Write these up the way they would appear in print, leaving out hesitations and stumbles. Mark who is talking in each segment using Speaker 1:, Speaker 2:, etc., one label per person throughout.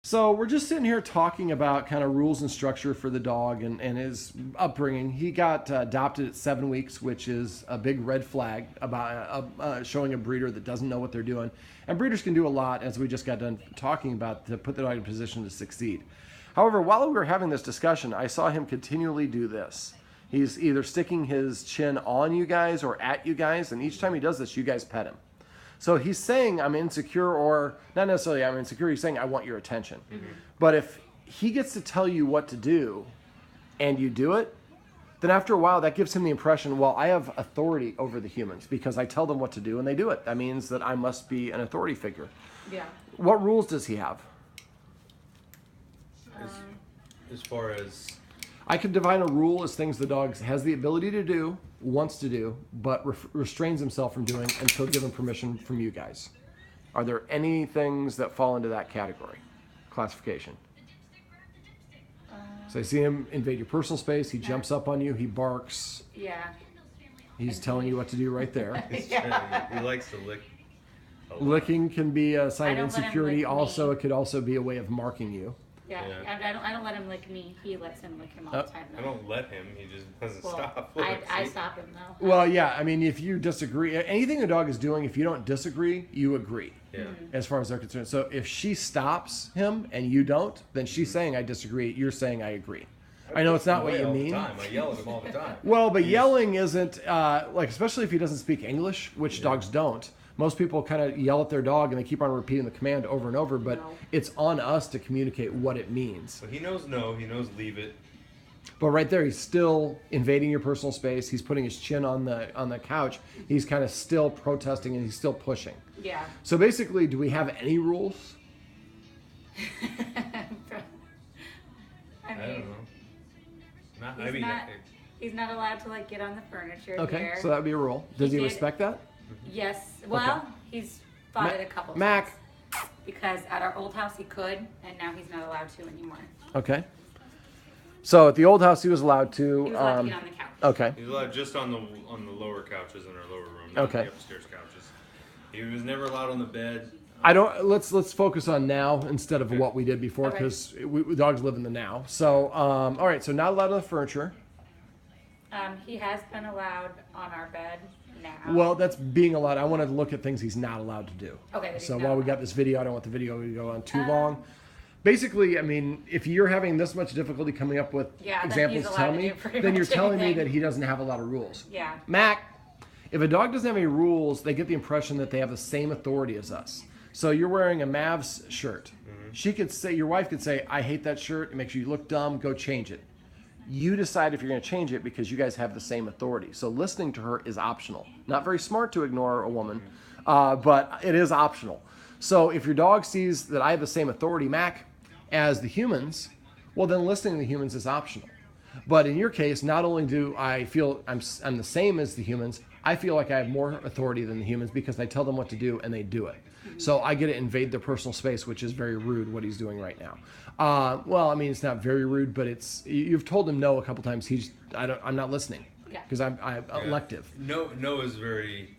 Speaker 1: So we're just sitting here talking about kind of rules and structure for the dog and his upbringing. He got adopted at 7 weeks, which is a big red flag about showing a breeder that doesn't know what they're doing. And breeders can do a lot, as we just got done talking about, to put the dog in a position to succeed. However, while we were having this discussion, I saw him continually do this. He's either sticking his chin on you guys or at you guys, and each time he does this, you guys pet him. So he's saying, I'm insecure, or not necessarily I'm insecure, he's saying, I want your attention. Mm-hmm. But if he gets to tell you what to do and you do it, then after a while that gives him the impression, well, I have authority over the humans because I tell them what to do and they do it. That means that I must be an authority figure.
Speaker 2: Yeah.
Speaker 1: What rules does he have?
Speaker 3: As far as...
Speaker 1: I could define a rule as things the dog has the ability to do, wants to do, but restrains himself from doing until given permission from you guys. Are there any things that fall into that category, classification? So I see him invade your personal space. He jumps up on you. He barks.
Speaker 2: Yeah.
Speaker 1: He's telling you what to do right there.
Speaker 3: He likes to lick.
Speaker 1: Licking can be a sign of
Speaker 2: I don't let him
Speaker 1: insecurity.
Speaker 2: lick
Speaker 1: Also,
Speaker 2: me.
Speaker 1: it could also be a way of marking you.
Speaker 2: Yeah. I don't let him lick me. He lets him lick him all the time.
Speaker 3: I don't let him. He just doesn't stop.
Speaker 2: I stop him though.
Speaker 1: Well, yeah. I mean, if you disagree, anything a dog is doing, if you don't disagree, you agree.
Speaker 3: Yeah.
Speaker 1: As far as they're concerned. So if she stops him and you don't, then she's saying I disagree. You're saying I agree. I know it's not what you mean.
Speaker 3: I yell at him all the time.
Speaker 1: Well, but yelling isn't like, especially if he doesn't speak English, which dogs don't. Most people kind of yell at their dog and they keep on repeating the command over and over, but it's on us to communicate what it means.
Speaker 3: So he knows no, he knows leave it.
Speaker 1: But right there, he's still invading your personal space. He's putting his chin on the couch. He's kind of still protesting and he's still pushing.
Speaker 2: Yeah.
Speaker 1: So basically, do we have any rules?
Speaker 3: I don't know.
Speaker 2: He's not allowed to like get on the furniture.
Speaker 1: Okay,
Speaker 2: here.
Speaker 1: so that would be a rule. Does he respect that?
Speaker 2: Yes. Well, he's fought it a couple times.
Speaker 1: Mac.
Speaker 2: Because at our old house he could, and now he's not allowed to anymore.
Speaker 1: Okay. So at the old house, he was allowed to.
Speaker 2: He was allowed to get on the couch.
Speaker 1: Okay.
Speaker 3: He's allowed just on the lower couches in our lower room, not the upstairs couches. He was never allowed on the bed.
Speaker 1: I don't. Let's focus on now instead of what we did before, because dogs live in the now. So, all right. So not allowed on the furniture.
Speaker 2: He has been allowed on our bed now.
Speaker 1: Well, that's being allowed. I wanted to look at things he's not allowed to do.
Speaker 2: Okay.
Speaker 1: So while we got this video, I don't want the video to go on too long. Basically, I mean, if you're having this much difficulty coming up with examples to tell me, then you're telling me that he doesn't have a lot of rules.
Speaker 2: Yeah.
Speaker 1: Mac, if a dog doesn't have any rules, they get the impression that they have the same authority as us. So you're wearing a Mavs shirt. Mm-hmm. She could say, your wife could say, I hate that shirt. It makes you look dumb. Go change it. You decide if you're going to change it because you guys have the same authority. So listening to her is optional. Not very smart to ignore a woman, but it is optional. So if your dog sees that I have the same authority, Mac, as the humans, well, then listening to the humans is optional. But in your case, not only do I feel I'm the same as the humans, I feel like I have more authority than the humans because I tell them what to do and they do it. So I get to invade their personal space, which is very rude what he's doing right now. Well, I mean, it's not very rude, but you've told him no a couple times. I'm not listening because I'm elective.
Speaker 3: No is very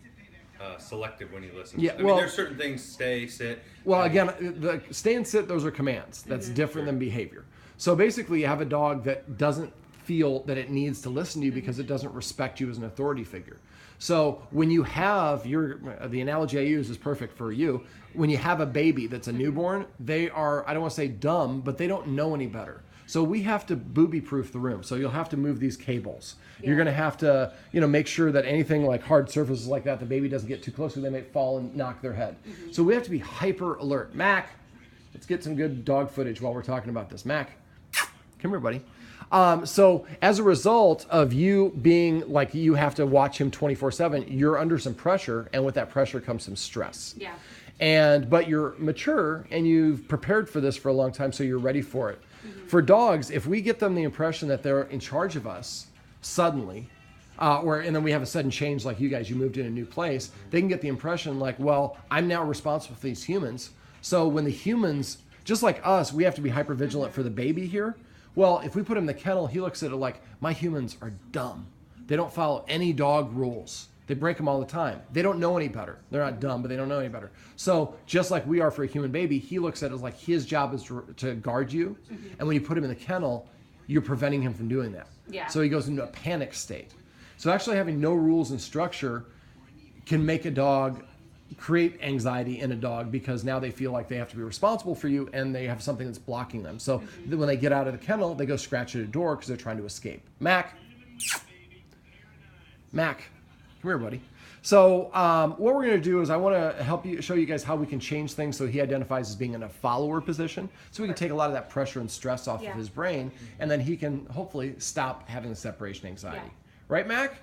Speaker 3: selective when he listens.
Speaker 1: Yeah,
Speaker 3: I mean, there's certain things, stay, sit.
Speaker 1: Well, again, the stay and sit, those are commands. That's different than behavior. So basically, you have a dog that doesn't feel that it needs to listen to you because it doesn't respect you as an authority figure. So when you have the analogy I use is perfect for you. When you have a baby that's a newborn, they are, I don't want to say dumb, but they don't know any better. So we have to booby-proof the room. So you'll have to move these cables. Yeah. You're going to have to, make sure that anything like hard surfaces like that, the baby doesn't get too close, or they may fall and knock their head. Mm-hmm. So we have to be hyper alert. Mac, let's get some good dog footage while we're talking about this. Mac, come here, buddy. So as a result of you being like you have to watch him 24/7, you're under some pressure, and with that pressure comes some stress.
Speaker 2: Yeah.
Speaker 1: But you're mature and you've prepared for this for a long time, so you're ready for it. Mm-hmm. For dogs, if we get them the impression that they're in charge of us suddenly, and then we have a sudden change like you guys, you moved in a new place, they can get the impression like, well, I'm now responsible for these humans. So when the humans, just like us, we have to be hyper vigilant for the baby here. Well, if we put him in the kennel, he looks at it like, my humans are dumb. They don't follow any dog rules. They break them all the time. They don't know any better. They're not dumb, but they don't know any better. So just like we are for a human baby, he looks at it as like his job is to guard you. And when you put him in the kennel, you're preventing him from doing that.
Speaker 2: Yeah.
Speaker 1: So he goes into a panic state. So actually having no rules and structure can make a dog create anxiety in a dog, because now they feel like they have to be responsible for you and they have something that's blocking them. So when they get out of the kennel, they go scratch at a door because they're trying to escape. Mac, come here, buddy. So what we're going to do is I want to help you, show you guys how we can change things so he identifies as being in a follower position, so we can take a lot of that pressure and stress off of his brain, and then he can hopefully stop having the separation anxiety.
Speaker 2: Yeah.
Speaker 1: Right, Mac?